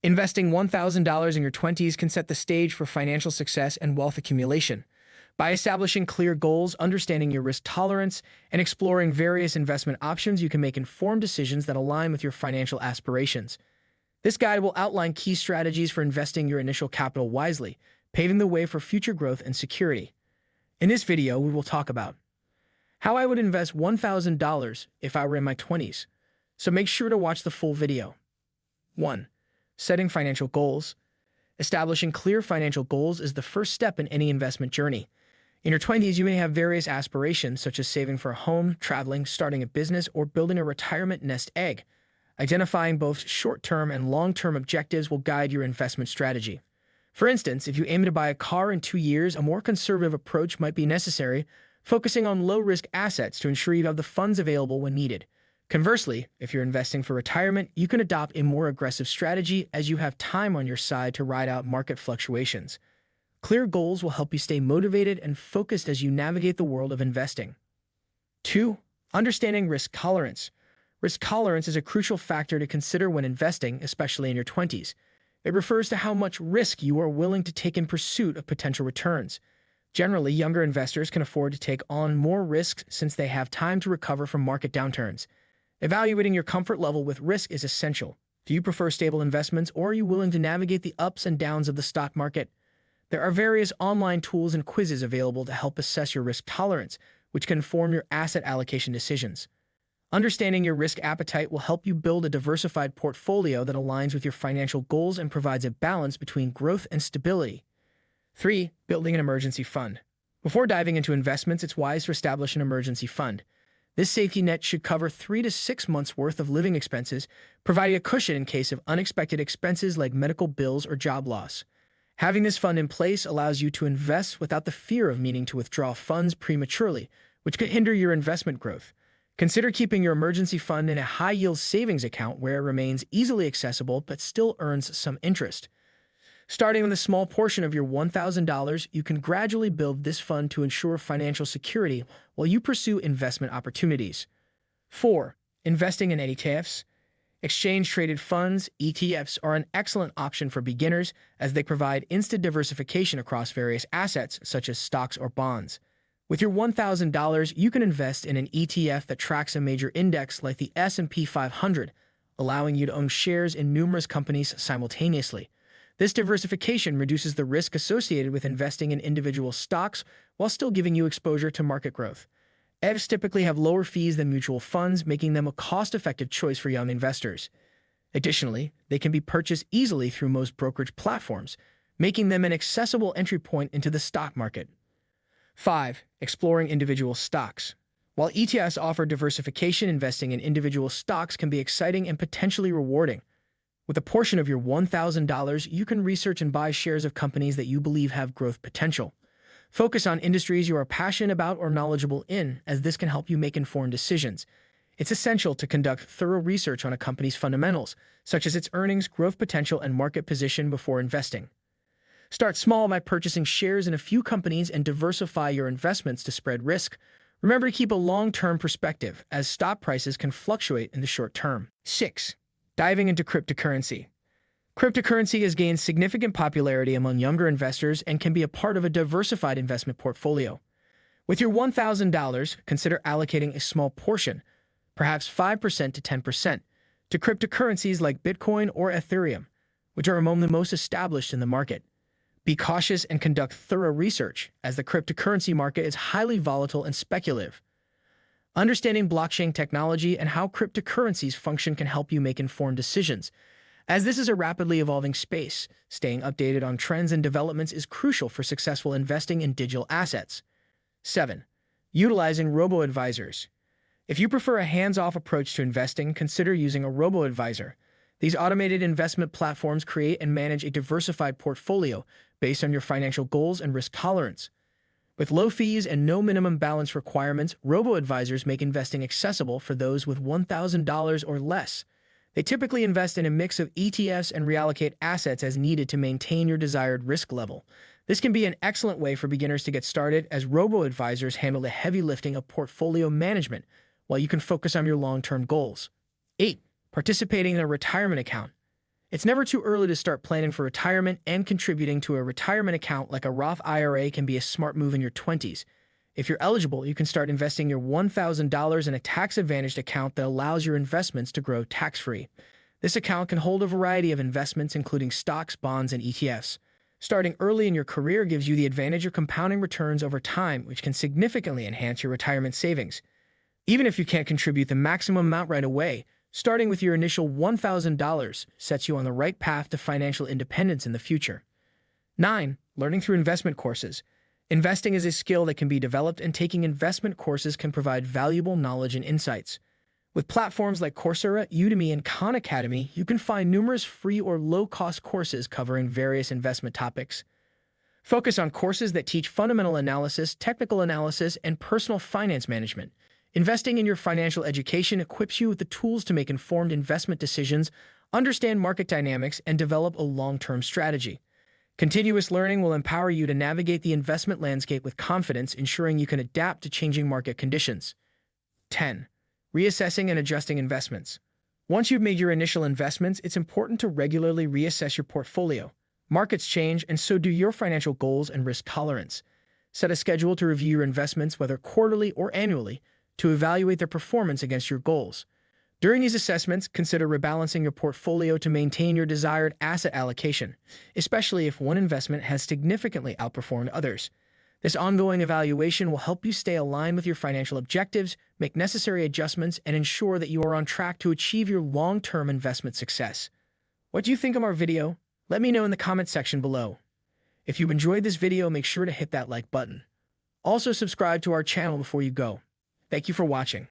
Investing $1,000 in your 20s can set the stage for financial success and wealth accumulation. By establishing clear goals, understanding your risk tolerance, and exploring various investment options, you can make informed decisions that align with your financial aspirations. This guide will outline key strategies for investing your initial capital wisely, paving the way for future growth and security. In this video, we will talk about how I would invest $1,000 if I were in my 20s. So make sure to watch the full video. 1. Setting financial goals. Establishing clear financial goals is the first step in any investment journey. In your 20s, you may have various aspirations such as saving for a home, traveling, starting a business, or building a retirement nest egg. Identifying both short-term and long-term objectives will guide your investment strategy. For instance, if you aim to buy a car in 2 years, a more conservative approach might be necessary, focusing on low-risk assets to ensure you have the funds available when needed. Conversely, if you're investing for retirement, you can adopt a more aggressive strategy as you have time on your side to ride out market fluctuations. Clear goals will help you stay motivated and focused as you navigate the world of investing. 2. Understanding risk tolerance. Risk tolerance is a crucial factor to consider when investing, especially in your 20s. It refers to how much risk you are willing to take in pursuit of potential returns. Generally, younger investors can afford to take on more risks since they have time to recover from market downturns. Evaluating your comfort level with risk is essential. Do you prefer stable investments, or are you willing to navigate the ups and downs of the stock market? There are various online tools and quizzes available to help assess your risk tolerance, which can inform your asset allocation decisions. Understanding your risk appetite will help you build a diversified portfolio that aligns with your financial goals and provides a balance between growth and stability. 3. Building an emergency fund. Before diving into investments, it's wise to establish an emergency fund. This safety net should cover 3 to 6 months' worth of living expenses, providing a cushion in case of unexpected expenses like medical bills or job loss. Having this fund in place allows you to invest without the fear of needing to withdraw funds prematurely, which could hinder your investment growth. Consider keeping your emergency fund in a high-yield savings account where it remains easily accessible but still earns some interest. Starting with a small portion of your $1,000, you can gradually build this fund to ensure financial security while you pursue investment opportunities. 4. Investing in ETFs. Exchange-traded funds, ETFs, are an excellent option for beginners as they provide instant diversification across various assets such as stocks or bonds. With your $1,000, you can invest in an ETF that tracks a major index like the S&P 500, allowing you to own shares in numerous companies simultaneously. This diversification reduces the risk associated with investing in individual stocks while still giving you exposure to market growth. ETFs typically have lower fees than mutual funds, making them a cost-effective choice for young investors. Additionally, they can be purchased easily through most brokerage platforms, making them an accessible entry point into the stock market. 5. Exploring individual stocks. While ETFs offer diversification, investing in individual stocks can be exciting and potentially rewarding. With a portion of your $1,000, you can research and buy shares of companies that you believe have growth potential. Focus on industries you are passionate about or knowledgeable in, as this can help you make informed decisions. It's essential to conduct thorough research on a company's fundamentals, such as its earnings, growth potential, and market position before investing. Start small by purchasing shares in a few companies and diversify your investments to spread risk. Remember to keep a long-term perspective, as stock prices can fluctuate in the short term. 6. Diving into cryptocurrency. Cryptocurrency has gained significant popularity among younger investors and can be a part of a diversified investment portfolio. With your $1,000, consider allocating a small portion, perhaps 5% to 10%, to cryptocurrencies like Bitcoin or Ethereum, which are among the most established in the market. Be cautious and conduct thorough research, as the cryptocurrency market is highly volatile and speculative. Understanding blockchain technology and how cryptocurrencies function can help you make informed decisions. As this is a rapidly evolving space, staying updated on trends and developments is crucial for successful investing in digital assets. 7. Utilizing robo-advisors. If you prefer a hands-off approach to investing, consider using a robo-advisor. These automated investment platforms create and manage a diversified portfolio based on your financial goals and risk tolerance. With low fees and no minimum balance requirements, robo-advisors make investing accessible for those with $1,000 or less. They typically invest in a mix of ETFs and reallocate assets as needed to maintain your desired risk level. This can be an excellent way for beginners to get started, as robo-advisors handle the heavy lifting of portfolio management, while you can focus on your long-term goals. 8. Participating in a retirement account. It's never too early to start planning for retirement, and contributing to a retirement account like a Roth IRA can be a smart move in your 20s. If you're eligible, you can start investing your $1,000 in a tax-advantaged account that allows your investments to grow tax-free. This account can hold a variety of investments, including stocks, bonds, and ETFs. Starting early in your career gives you the advantage of compounding returns over time, which can significantly enhance your retirement savings. Even if you can't contribute the maximum amount right away, starting with your initial $1,000 sets you on the right path to financial independence in the future. 9. Learning through investment courses. Investing is a skill that can be developed, and taking investment courses can provide valuable knowledge and insights. With platforms like Coursera, Udemy, and Khan Academy, you can find numerous free or low-cost courses covering various investment topics. Focus on courses that teach fundamental analysis, technical analysis, and personal finance management. Investing in your financial education equips you with the tools to make informed investment decisions, understand market dynamics, and develop a long-term strategy. Continuous learning will empower you to navigate the investment landscape with confidence, ensuring you can adapt to changing market conditions. 10. Reassessing and adjusting investments. Once you've made your initial investments, it's important to regularly reassess your portfolio. Markets change, and so do your financial goals and risk tolerance. Set a schedule to review your investments, whether quarterly or annually, to evaluate their performance against your goals. During these assessments, consider rebalancing your portfolio to maintain your desired asset allocation, especially if one investment has significantly outperformed others. This ongoing evaluation will help you stay aligned with your financial objectives, make necessary adjustments, and ensure that you are on track to achieve your long-term investment success. What do you think of our video? Let me know in the comment section below. If you enjoyed this video, make sure to hit that like button. Also, subscribe to our channel before you go. Thank you for watching.